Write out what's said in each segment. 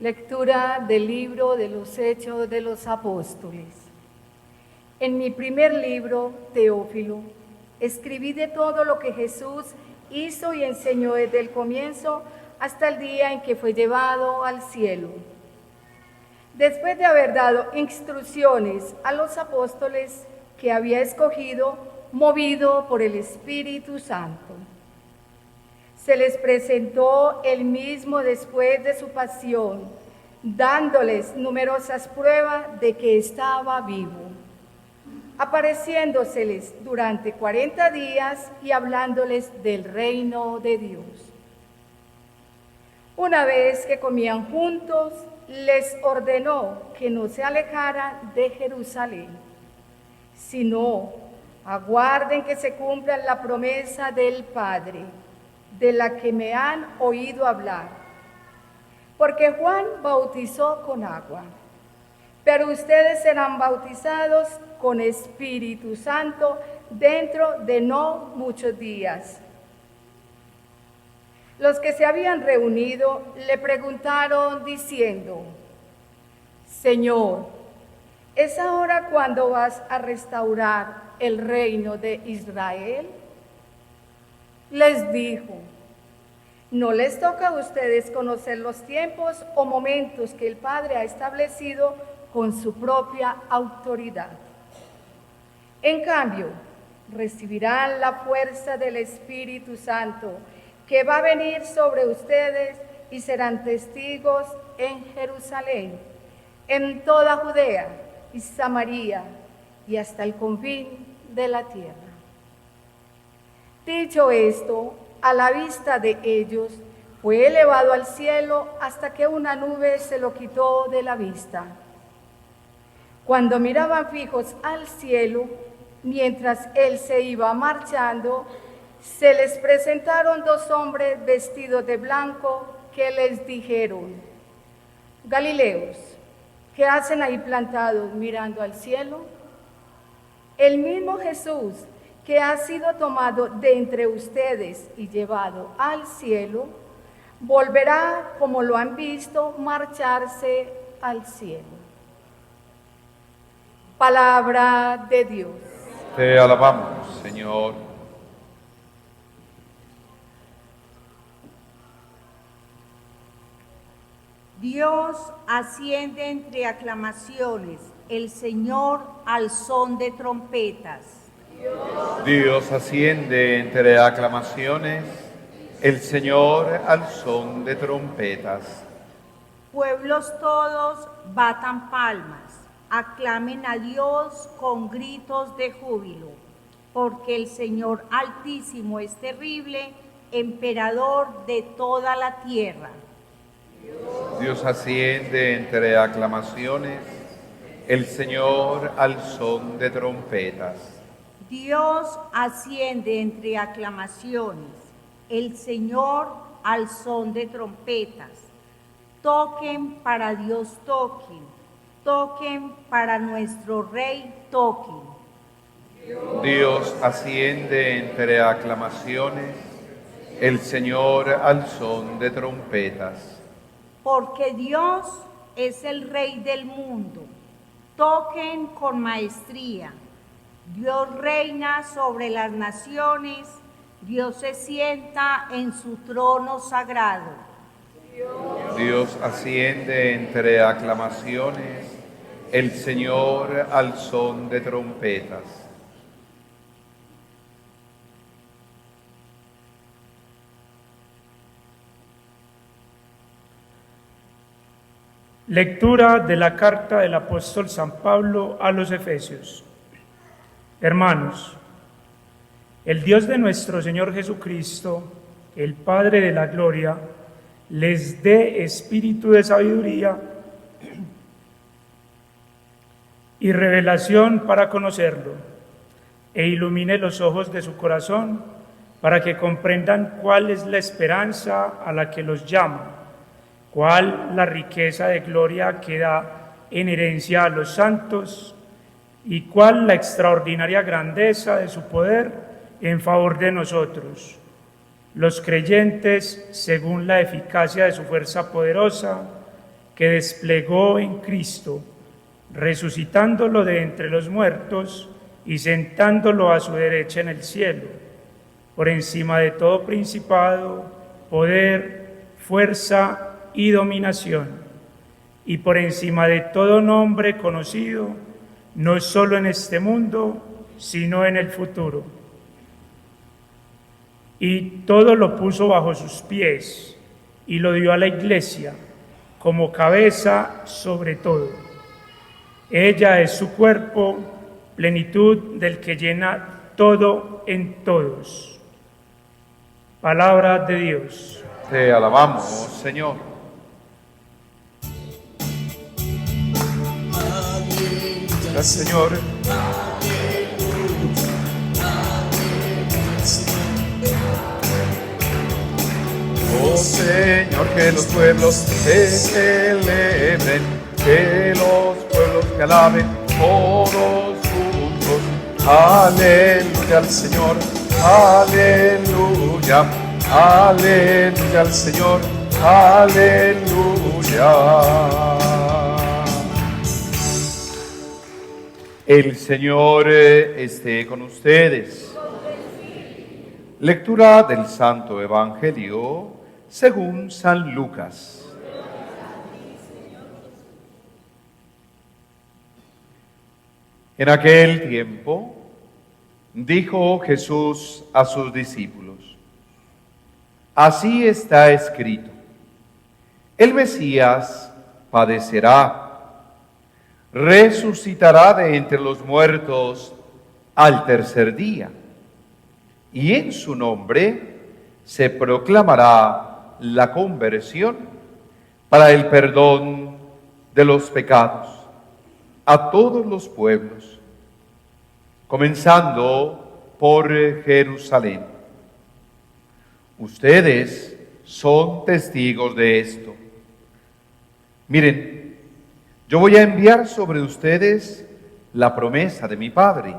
Lectura del libro de los Hechos de los Apóstoles. En mi primer libro, Teófilo, escribí de todo lo que Jesús hizo y enseñó desde el comienzo hasta el día en que fue llevado al cielo. Después de haber dado instrucciones a los apóstoles que había escogido, movido por el Espíritu Santo, se les presentó él mismo después de su pasión, dándoles numerosas pruebas de que estaba vivo, apareciéndoseles durante 40 días y hablándoles del reino de Dios. Una vez que comían juntos, les ordenó que no se alejaran de Jerusalén, sino aguarden que se cumpla la promesa del Padre, de la que me han oído hablar. Porque Juan bautizó con agua, pero ustedes serán bautizados con Espíritu Santo dentro de no muchos días. Los que se habían reunido le preguntaron diciendo: Señor, ¿es ahora cuando vas a restaurar el reino de Israel? Les dijo: no les toca a ustedes conocer los tiempos o momentos que el Padre ha establecido con su propia autoridad. En cambio, recibirán la fuerza del Espíritu Santo, que va a venir sobre ustedes, y serán testigos en Jerusalén, en toda Judea y Samaria, y hasta el confín de la tierra. Dicho esto, a la vista de ellos, fue elevado al cielo hasta que una nube se lo quitó de la vista. Cuando miraban fijos al cielo, mientras él se iba marchando, se les presentaron dos hombres vestidos de blanco que les dijeron: Galileos, ¿qué hacen ahí plantados mirando al cielo? El mismo Jesús que ha sido tomado de entre ustedes y llevado al cielo, volverá como lo han visto marcharse al cielo. Palabra de Dios. Te alabamos, Señor. Dios asciende entre aclamaciones, el Señor al son de trompetas. Dios asciende entre aclamaciones, el Señor al son de trompetas. Pueblos todos batan palmas, aclamen a Dios con gritos de júbilo, porque el Señor Altísimo es terrible, emperador de toda la tierra. Dios asciende entre aclamaciones, el Señor al son de trompetas. Dios asciende entre aclamaciones, el Señor al son de trompetas. Toquen para Dios, toquen, toquen para nuestro Rey, toquen. Dios asciende entre aclamaciones, el Señor al son de trompetas. Porque Dios es el Rey del mundo, toquen con maestría. Dios reina sobre las naciones, Dios se sienta en su trono sagrado. Dios asciende entre aclamaciones, el Señor al son de trompetas. Lectura de la carta del apóstol San Pablo a los Efesios. Hermanos, el Dios de nuestro Señor Jesucristo, el Padre de la gloria, les dé espíritu de sabiduría y revelación para conocerlo, e ilumine los ojos de su corazón para que comprendan cuál es la esperanza a la que los llama, cuál la riqueza de gloria que da en herencia a los santos, y cuál la extraordinaria grandeza de su poder en favor de nosotros, los creyentes, según la eficacia de su fuerza poderosa, que desplegó en Cristo, resucitándolo de entre los muertos y sentándolo a su derecha en el cielo, por encima de todo principado, poder, fuerza y dominación, y por encima de todo nombre conocido, no solo en este mundo, sino en el futuro. Y todo lo puso bajo sus pies, y lo dio a la Iglesia, como cabeza sobre todo. Ella es su cuerpo, plenitud del que llena todo en todos. Palabra de Dios. Te alabamos, Señor. Gracias, Señor. Oh Señor, que los pueblos te celebren, que los pueblos te alaben todos juntos. Aleluya al Señor, aleluya, aleluya al Señor, aleluya. El Señor esté con ustedes. Lectura del Santo Evangelio según San Lucas. En aquel tiempo dijo Jesús a sus discípulos: así está escrito, el Mesías padecerá, resucitará de entre los muertos al tercer día, y en su nombre se proclamará la conversión para el perdón de los pecados a todos los pueblos, comenzando por Jerusalén. Ustedes son testigos de esto. Miren, yo voy a enviar sobre ustedes la promesa de mi Padre.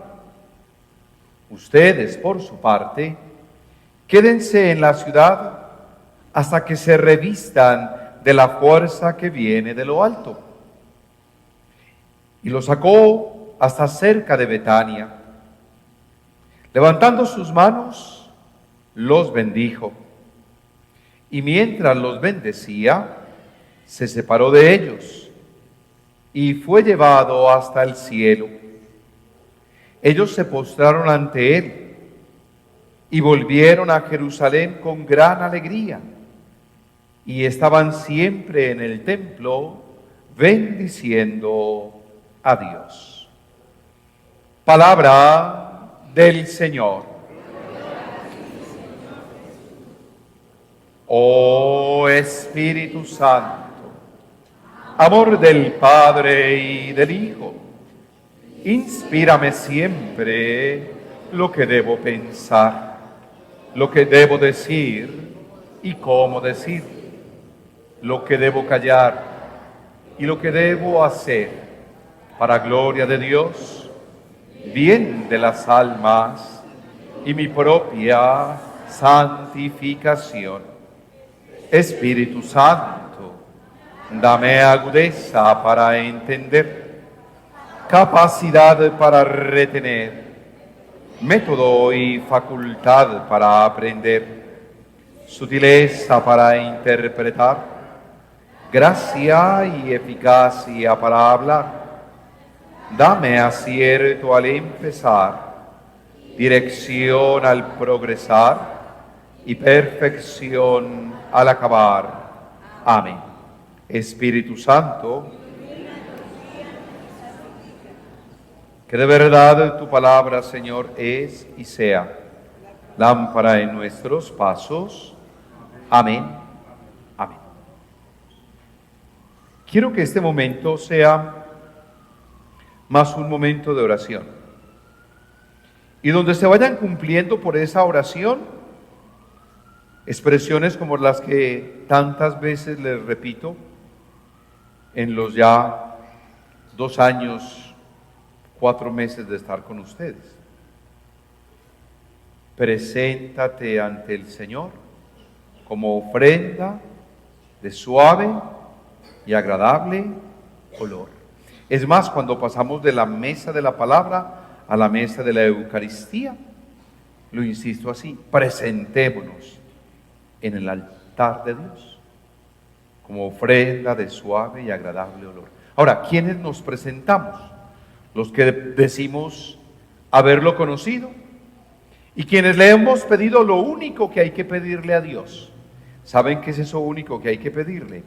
Ustedes, por su parte, quédense en la ciudad hasta que se revistan de la fuerza que viene de lo alto. Y lo sacó hasta cerca de Betania. Levantando sus manos, los bendijo. Y mientras los bendecía, se separó de ellos y fue llevado hasta el cielo. Ellos se postraron ante él y volvieron a Jerusalén con gran alegría, y estaban siempre en el templo bendiciendo a Dios. Palabra del Señor. Oh Espíritu Santo, amor del Padre y del Hijo, inspírame siempre lo que debo pensar, lo que debo decir y cómo decir, lo que debo callar y lo que debo hacer, para gloria de Dios, bien de las almas y mi propia santificación. Espíritu Santo, dame agudeza para entender, capacidad para retener, método y facultad para aprender, sutileza para interpretar, gracia y eficacia para hablar. Dame acierto al empezar, dirección al progresar y perfección al acabar. Amén. Espíritu Santo, que de verdad tu palabra, Señor, es y sea lámpara en nuestros pasos. Amén. Amén. Quiero que este momento sea más un momento de oración, y donde se vayan cumpliendo por esa oración expresiones como las que tantas veces les repito en los ya 2 años, 4 meses de estar con ustedes. Preséntate ante el Señor como ofrenda de suave y agradable olor. Es más, cuando pasamos de la mesa de la palabra a la mesa de la Eucaristía, lo insisto así, presentémonos en el altar de Dios como ofrenda de suave y agradable olor. Ahora, ¿quiénes nos presentamos? Los que decimos haberlo conocido y quienes le hemos pedido lo único que hay que pedirle a Dios. ¿Saben qué es eso único que hay que pedirle?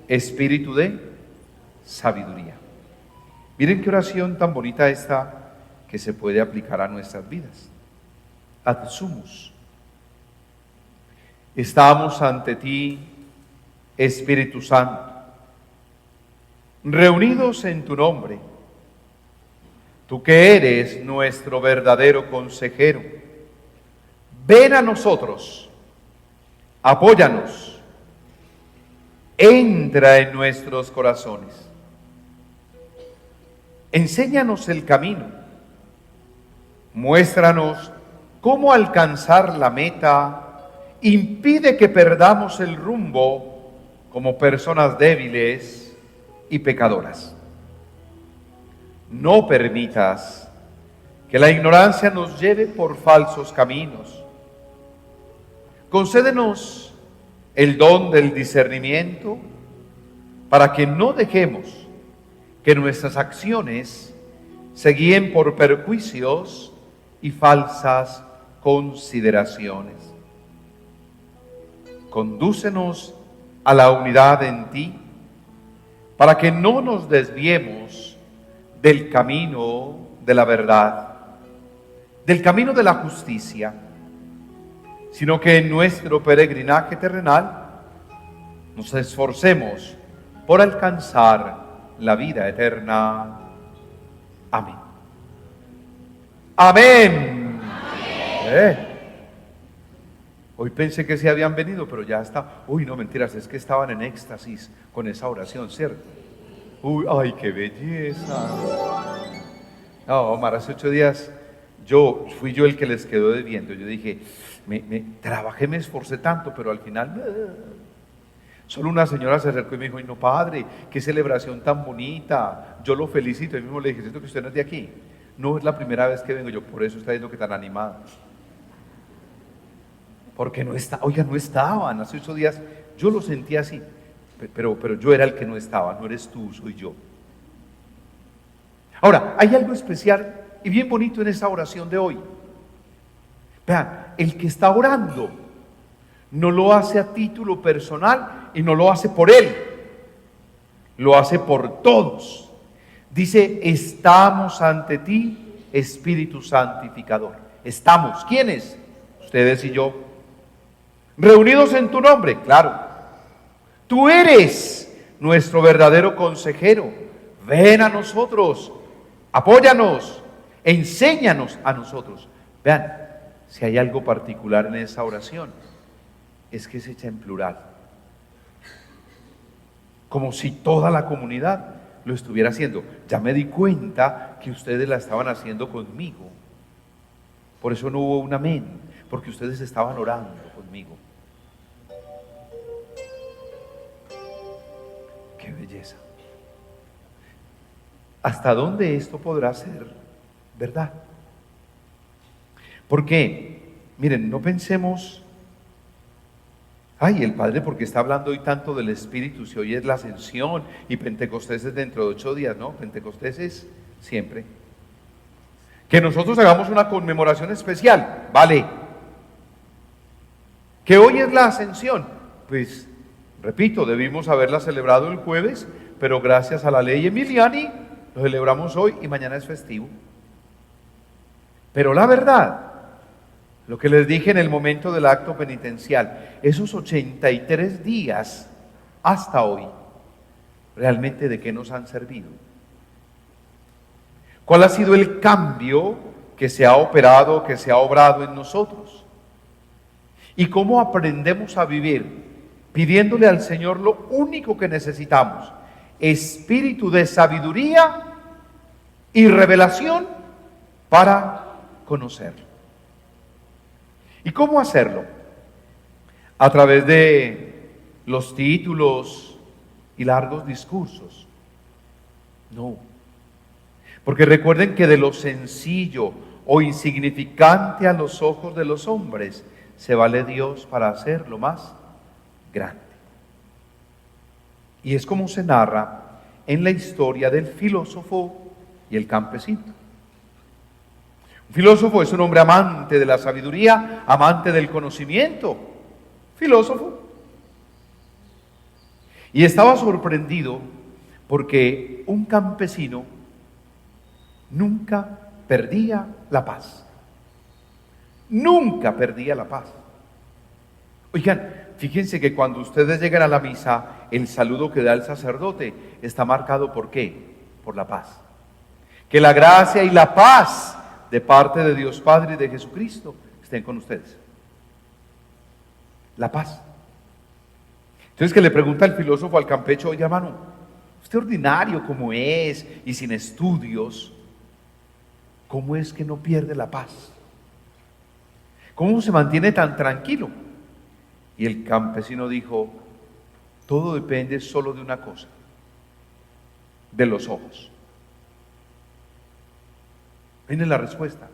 Espíritu de sabiduría. Miren qué oración tan bonita esta que se puede aplicar a nuestras vidas. Ad sumus. Estamos ante ti, Espíritu Santo, reunidos en tu nombre, tú que eres nuestro verdadero consejero. Ven a nosotros, apóyanos, entra en nuestros corazones, enséñanos el camino, muéstranos cómo alcanzar la meta, impide que perdamos el rumbo como personas débiles y pecadoras. No permitas que la ignorancia nos lleve por falsos caminos. Concédenos el don del discernimiento para que no dejemos que nuestras acciones se guíen por perjuicios y falsas consideraciones. Condúcenos a la unidad en ti, para que no nos desviemos del camino de la verdad, del camino de la justicia, sino que en nuestro peregrinaje terrenal nos esforcemos por alcanzar la vida eterna. Amén. Amén. Amén. Hoy pensé que se habían venido, pero ya está. Uy, no, mentiras, es que estaban en éxtasis con esa oración, ¿cierto? Uy, ay, qué belleza. No, Omar, hace 8 días fui yo el que les quedó debiendo. Yo dije, trabajé, me esforcé tanto, pero al final, solo una señora se acercó y me dijo, ay, no, padre, qué celebración tan bonita, yo lo felicito. Y mismo le dije, ¿siento que usted no es de aquí? No, es la primera vez que vengo yo, por eso está diciendo que tan animada. Porque no estaban, hace 8 días, yo lo sentí así, pero yo era el que no estaba, no eres tú, soy yo. Ahora, hay algo especial y bien bonito en esta oración de hoy. Vean, el que está orando no lo hace a título personal y no lo hace por él, lo hace por todos. Dice, estamos ante ti, Espíritu Santificador. Estamos, ¿quiénes? Ustedes y yo. Reunidos en tu nombre, claro. Tú eres nuestro verdadero consejero. Ven a nosotros, apóyanos, enséñanos a nosotros. Vean, si hay algo particular en esa oración, es que se echa en plural. Como si toda la comunidad lo estuviera haciendo. Ya me di cuenta que ustedes la estaban haciendo conmigo. Por eso no hubo un amén, porque ustedes estaban orando conmigo. ¡Qué belleza! ¿Hasta dónde esto podrá ser verdad? Porque, miren, no pensemos, ay, el Padre, porque está hablando hoy tanto del Espíritu, si hoy es la Ascensión y Pentecostés es dentro de 8 días, ¿no? Pentecostés es siempre. Que nosotros hagamos una conmemoración especial, vale. Que hoy es la Ascensión, pues, repito, debimos haberla celebrado el jueves, pero gracias a la ley Emiliani, lo celebramos hoy y mañana es festivo. Pero la verdad, lo que les dije en el momento del acto penitencial, esos 83 días hasta hoy, ¿realmente de qué nos han servido? ¿Cuál ha sido el cambio que se ha operado, que se ha obrado en nosotros? ¿Y cómo aprendemos a vivir? Pidiéndole al Señor lo único que necesitamos: espíritu de sabiduría y revelación para conocerlo. ¿Y cómo hacerlo? A través de los títulos y largos discursos. No. Porque recuerden que de lo sencillo o insignificante a los ojos de los hombres, se vale Dios para hacerlo más grande. Y es como se narra en la historia del filósofo y el campesino. Un filósofo es un hombre amante de la sabiduría, amante del conocimiento. Filósofo. Y estaba sorprendido porque un campesino nunca perdía la paz. Nunca perdía la paz. Oigan, fíjense que cuando ustedes llegan a la misa, el saludo que da el sacerdote está marcado ¿por qué? Por la paz. Que la gracia y la paz de parte de Dios Padre y de Jesucristo estén con ustedes. La paz. Entonces que le pregunta el filósofo al campecho: oye, hermano, usted ordinario como es y sin estudios, ¿cómo es que no pierde la paz? ¿Cómo se mantiene tan tranquilo? Y el campesino dijo: todo depende solo de una cosa, de los ojos. Viene la respuesta.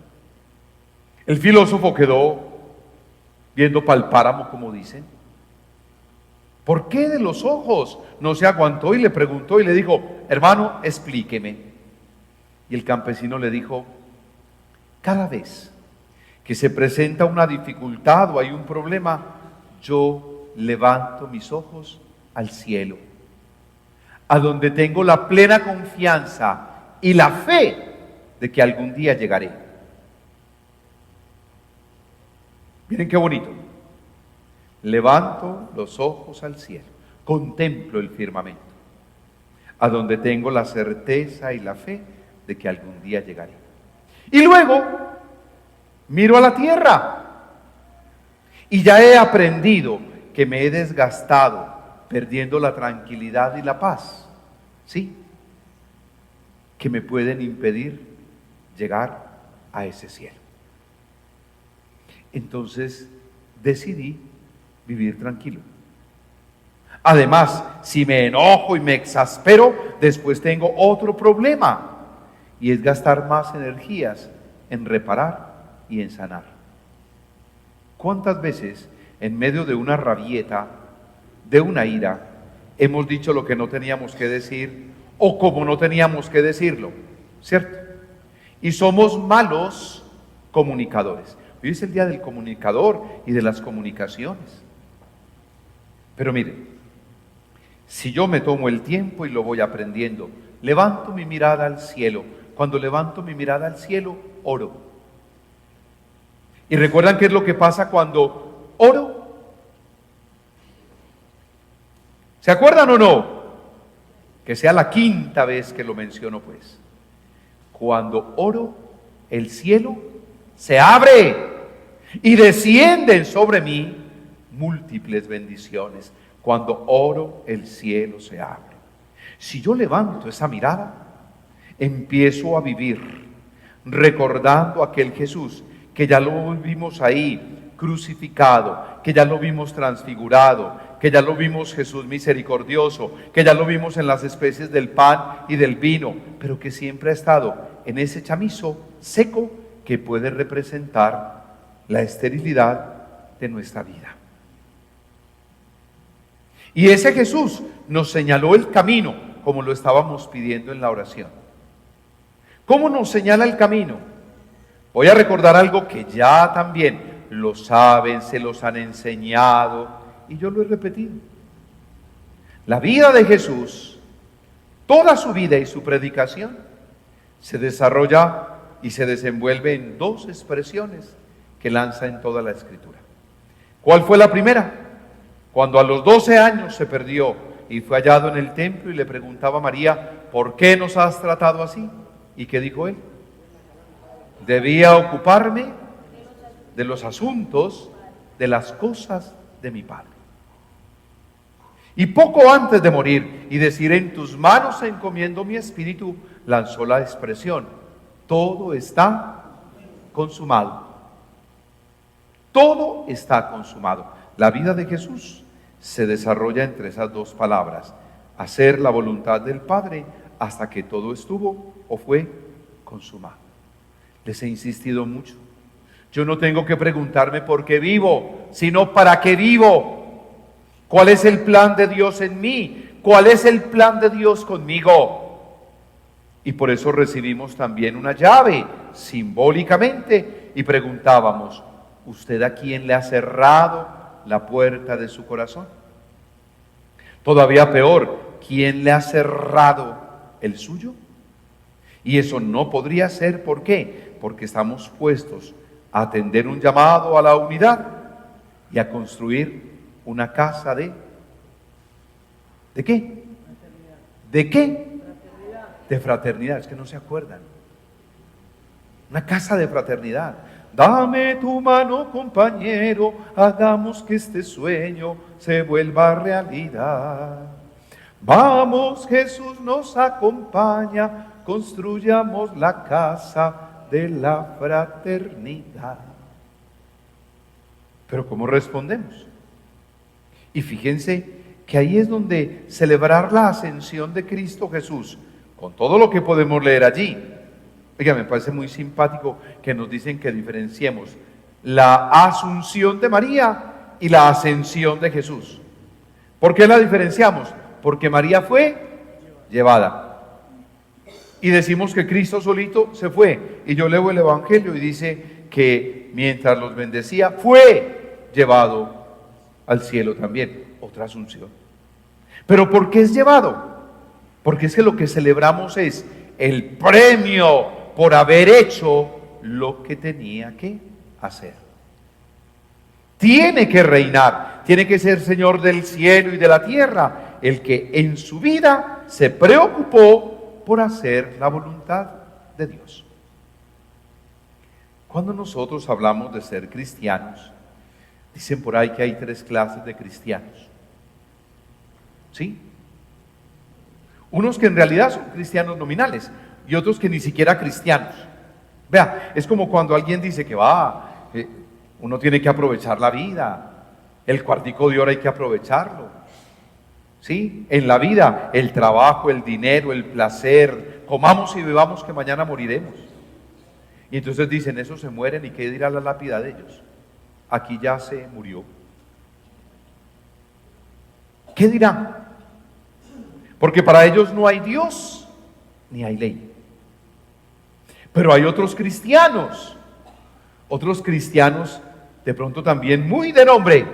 El filósofo quedó viendo pa'l páramo, como dicen. ¿Por qué de los ojos? No se aguantó y le preguntó y le dijo: hermano, explíqueme. Y el campesino le dijo: cada vez que se presenta una dificultad o hay un problema, yo levanto mis ojos al cielo, a donde tengo la plena confianza y la fe de que algún día llegaré. Miren qué bonito. Levanto los ojos al cielo, contemplo el firmamento, a donde tengo la certeza y la fe de que algún día llegaré. Y luego miro a la tierra y ya he aprendido que me he desgastado perdiendo la tranquilidad y la paz, ¿sí? Que me pueden impedir llegar a ese cielo. Entonces decidí vivir tranquilo. Además, si me enojo y me exaspero, después tengo otro problema, y es gastar más energías en reparar y en sanar. ¿Cuántas veces en medio de una rabieta, de una ira, hemos dicho lo que no teníamos que decir o como no teníamos que decirlo? ¿Cierto? Y somos malos comunicadores. Hoy es el día del comunicador y de las comunicaciones. Pero miren, si yo me tomo el tiempo y lo voy aprendiendo, levanto mi mirada al cielo. Cuando levanto mi mirada al cielo, oro. ¿Y recuerdan qué es lo que pasa cuando oro? ¿Se acuerdan o no? Que sea la quinta vez que lo menciono, pues. Cuando oro, el cielo se abre y descienden sobre mí múltiples bendiciones. Cuando oro, el cielo se abre. Si yo levanto esa mirada, empiezo a vivir recordando a aquel Jesús que ya lo vimos ahí crucificado, que ya lo vimos transfigurado, que ya lo vimos Jesús misericordioso, que ya lo vimos en las especies del pan y del vino, pero que siempre ha estado en ese chamizo seco que puede representar la esterilidad de nuestra vida. Y ese Jesús nos señaló el camino, como lo estábamos pidiendo en la oración. ¿Cómo nos señala el camino? Voy a recordar algo que ya también lo saben, se los han enseñado, y yo lo he repetido. La vida de Jesús, toda su vida y su predicación, se desarrolla y se desenvuelve en dos expresiones que lanza en toda la Escritura. ¿Cuál fue la primera? Cuando a los 12 años se perdió y fue hallado en el templo y le preguntaba a María: ¿por qué nos has tratado así? ¿Y qué dijo él? Debía ocuparme de los asuntos, de las cosas de mi Padre. Y poco antes de morir y decir: en tus manos encomiendo mi espíritu, lanzó la expresión: todo está consumado. Todo está consumado. La vida de Jesús se desarrolla entre esas dos palabras: hacer la voluntad del Padre hasta que todo estuvo o fue consumado. Les he insistido mucho. Yo no tengo que preguntarme por qué vivo, sino para qué vivo. ¿Cuál es el plan de Dios en mí? ¿Cuál es el plan de Dios conmigo? Y por eso recibimos también una llave, simbólicamente, y preguntábamos, ¿usted a quién le ha cerrado la puerta de su corazón? Todavía peor, ¿quién le ha cerrado el suyo? Y eso no podría ser, ¿por qué? Porque estamos puestos a atender un llamado a la unidad y a construir una casa ¿de qué? ¿De qué? De fraternidad, es que no se acuerdan. Una casa de fraternidad. Dame tu mano, compañero, hagamos que este sueño se vuelva realidad. Vamos, Jesús nos acompaña, construyamos la casa de la fraternidad. Pero ¿cómo respondemos? Y fíjense que ahí es donde celebrar la ascensión de Cristo Jesús, con todo lo que podemos leer allí. Oiga, me parece muy simpático que nos dicen que diferenciemos la asunción de María y la ascensión de Jesús. ¿Por qué la diferenciamos? Porque María fue llevada. Y decimos que Cristo solito se fue. Y yo leo el Evangelio y dice que mientras los bendecía, fue llevado al cielo también. Otra asunción. ¿Pero por qué es llevado? Porque es que lo que celebramos es el premio por haber hecho lo que tenía que hacer. Tiene que reinar, tiene que ser Señor del cielo y de la tierra, el que en su vida se preocupó por hacer la voluntad de Dios. Cuando nosotros hablamos de ser cristianos, dicen por ahí que hay 3 clases de cristianos. ¿Sí? Unos que en realidad son cristianos nominales y otros que ni siquiera cristianos. Vea, es como cuando alguien dice que uno tiene que aprovechar la vida, el cuartico de hora hay que aprovecharlo. ¿Sí? En la vida, el trabajo, el dinero, el placer, comamos y bebamos que mañana moriremos. Y entonces dicen, esos se mueren y qué dirá la lápida de ellos. Aquí ya se murió. ¿Qué dirán? Porque para ellos no hay Dios ni hay ley. Pero hay otros cristianos de pronto también muy de nombre,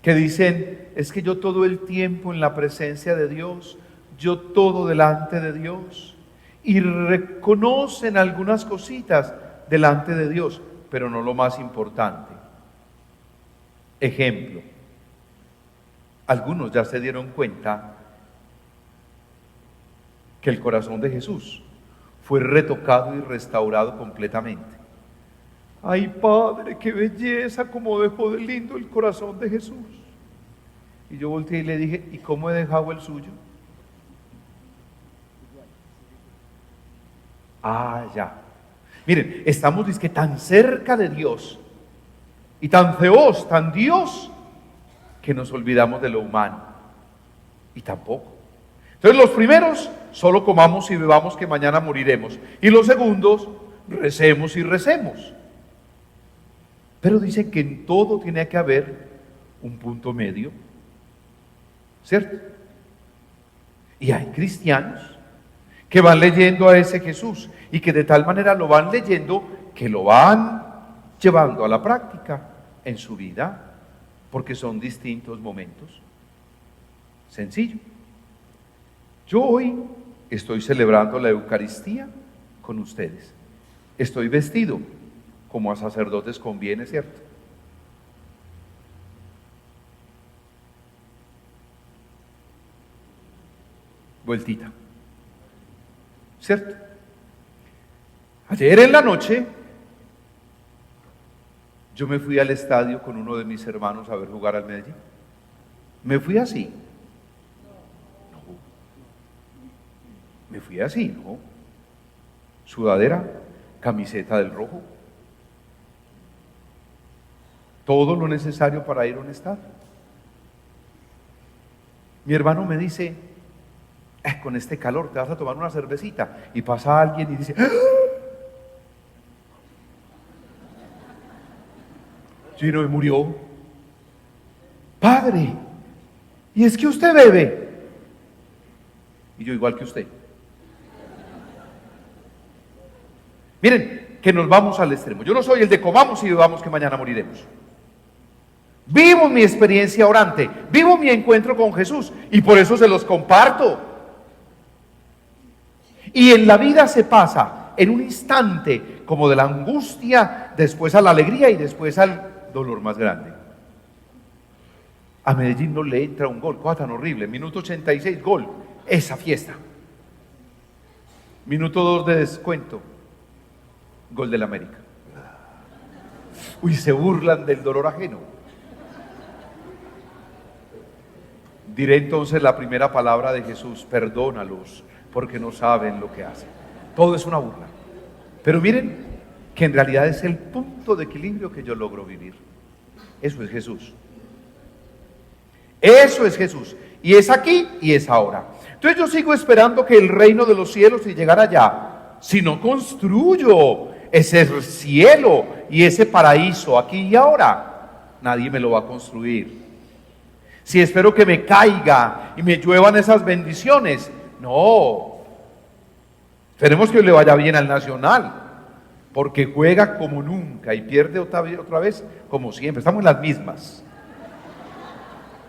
que dicen, es que yo todo el tiempo en la presencia de Dios, yo todo delante de Dios, y reconocen algunas cositas delante de Dios, pero no lo más importante. Ejemplo, algunos ya se dieron cuenta que el corazón de Jesús fue retocado y restaurado completamente. Ay, Padre, qué belleza, como dejó de lindo el corazón de Jesús. Y yo volteé y le dije, ¿y cómo he dejado el suyo? Ya. Miren, estamos dizque tan cerca de Dios y tan Theos, tan Dios, que nos olvidamos de lo humano. Y tampoco. Entonces los primeros, solo comamos y bebamos que mañana moriremos. Y los segundos, recemos y recemos. Pero dicen que en todo tiene que haber un punto medio, ¿cierto? Y hay cristianos que van leyendo a ese Jesús y que de tal manera lo van leyendo que lo van llevando a la práctica en su vida, porque son distintos momentos. Sencillo. Yo hoy estoy celebrando la Eucaristía con ustedes. Estoy vestido como a sacerdotes conviene, ¿cierto? Vueltita, ¿cierto? Ayer en la noche yo me fui al estadio con uno de mis hermanos a ver jugar al Medellín. Me fui así. Me fui así, ¿no? Sudadera, camiseta del rojo. Todo lo necesario para ir a un estadio. Mi hermano me dice, con este calor te vas a tomar una cervecita, y pasa alguien y dice, ¡ah! Gino me murió. Padre, y es que usted bebe. Y yo igual que usted. Miren, que nos vamos al extremo. Yo no soy el de comamos y bebamos que mañana moriremos. Vivo mi experiencia orante, vivo mi encuentro con Jesús, y por eso se los comparto. Y en la vida se pasa en un instante como de la angustia, después a la alegría y después al dolor más grande. A Medellín no le entra un gol, cosa tan horrible. Minuto 86, gol, esa fiesta. Minuto 2 de descuento, gol del América. Uy, se burlan del dolor ajeno. Diré entonces la primera palabra de Jesús: perdónalos porque no saben lo que hacen. Todo es una burla. Pero miren que en realidad es el punto de equilibrio que yo logro vivir. Eso es Jesús. Eso es Jesús. Y es aquí y es ahora. Entonces yo sigo esperando que el reino de los cielos, y llegar allá, si no construyo ese cielo y ese paraíso aquí y ahora, nadie me lo va a construir. Si espero que me caiga y me lluevan esas bendiciones, no. Esperemos que le vaya bien al Nacional, porque juega como nunca y pierde otra vez como siempre. Estamos en las mismas.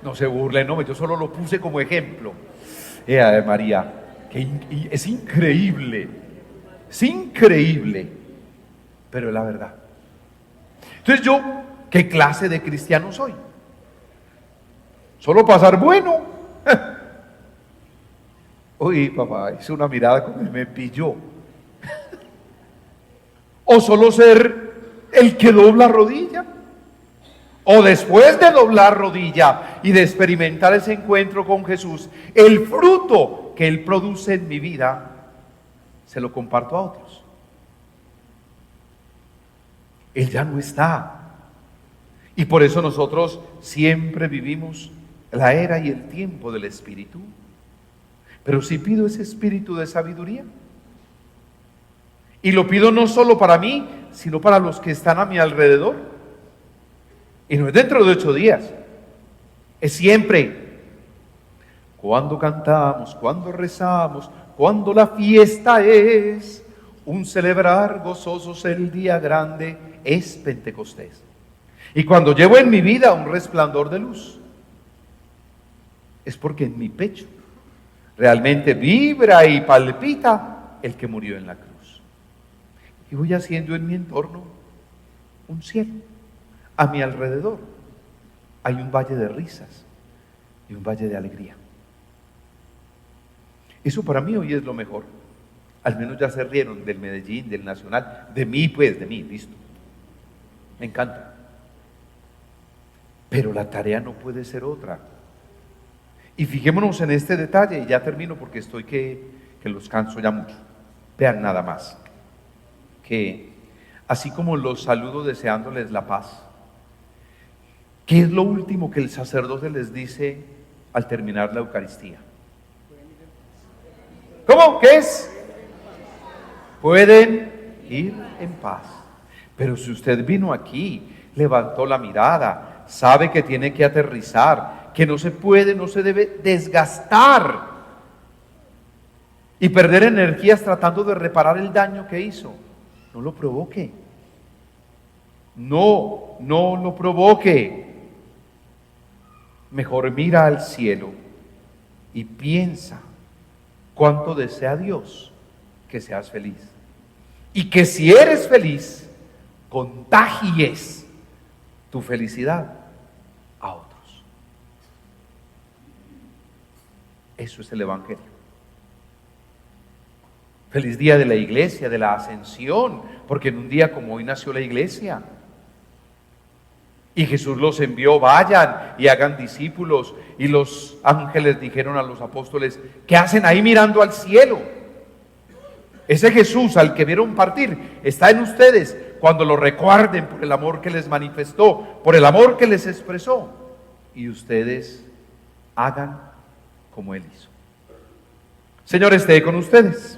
No se burlen, no, yo solo lo puse como ejemplo. María, que es increíble, pero es la verdad. Entonces yo, ¿qué clase de cristiano soy? ¿Solo pasar bueno? Uy, papá, hice una mirada como me pilló. ¿O solo ser el que dobla rodilla? ¿O después de doblar rodilla y de experimentar ese encuentro con Jesús, el fruto que Él produce en mi vida, se lo comparto a otros? Él ya no está. Y por eso nosotros siempre vivimos la era y el tiempo del Espíritu. Pero sí pido ese espíritu de sabiduría. Y lo pido no solo para mí, sino para los que están a mi alrededor. Y no es dentro de 8 días, es siempre. Cuando cantamos, cuando rezamos, cuando la fiesta es un celebrar gozosos el día grande, es Pentecostés. Y cuando llevo en mi vida un resplandor de luz, es porque en mi pecho realmente vibra y palpita el que murió en la cruz. Y voy haciendo en mi entorno un cielo. A mi alrededor hay un valle de risas y un valle de alegría. Eso para mí hoy es lo mejor. Al menos ya se rieron del Medellín, del Nacional, de mí, listo. Me encanta. Pero la tarea no puede ser otra. Y fijémonos en este detalle, y ya termino porque estoy que los canso ya mucho. Vean nada más, que así como los saludo deseándoles la paz, ¿qué es lo último que el sacerdote les dice al terminar la Eucaristía? ¿Cómo? ¿Qué es? Pueden ir en paz. Pero si usted vino aquí, levantó la mirada, sabe que tiene que aterrizar, que no se debe desgastar y perder energías tratando de reparar el daño que hizo. No lo provoque. No lo provoque. Mejor mira al cielo y piensa cuánto desea Dios que seas feliz. Y que si eres feliz, contagies tu felicidad a otros. Eso es el Evangelio. Feliz día de la iglesia, de la ascensión, porque en un día como hoy nació la iglesia. Y Jesús los envió, vayan y hagan discípulos. Y los ángeles dijeron a los apóstoles, ¿qué hacen ahí mirando al cielo? Ese Jesús al que vieron partir está en ustedes cuando lo recuerden por el amor que les manifestó, por el amor que les expresó. Y ustedes hagan como Él hizo. Señor, esté con ustedes.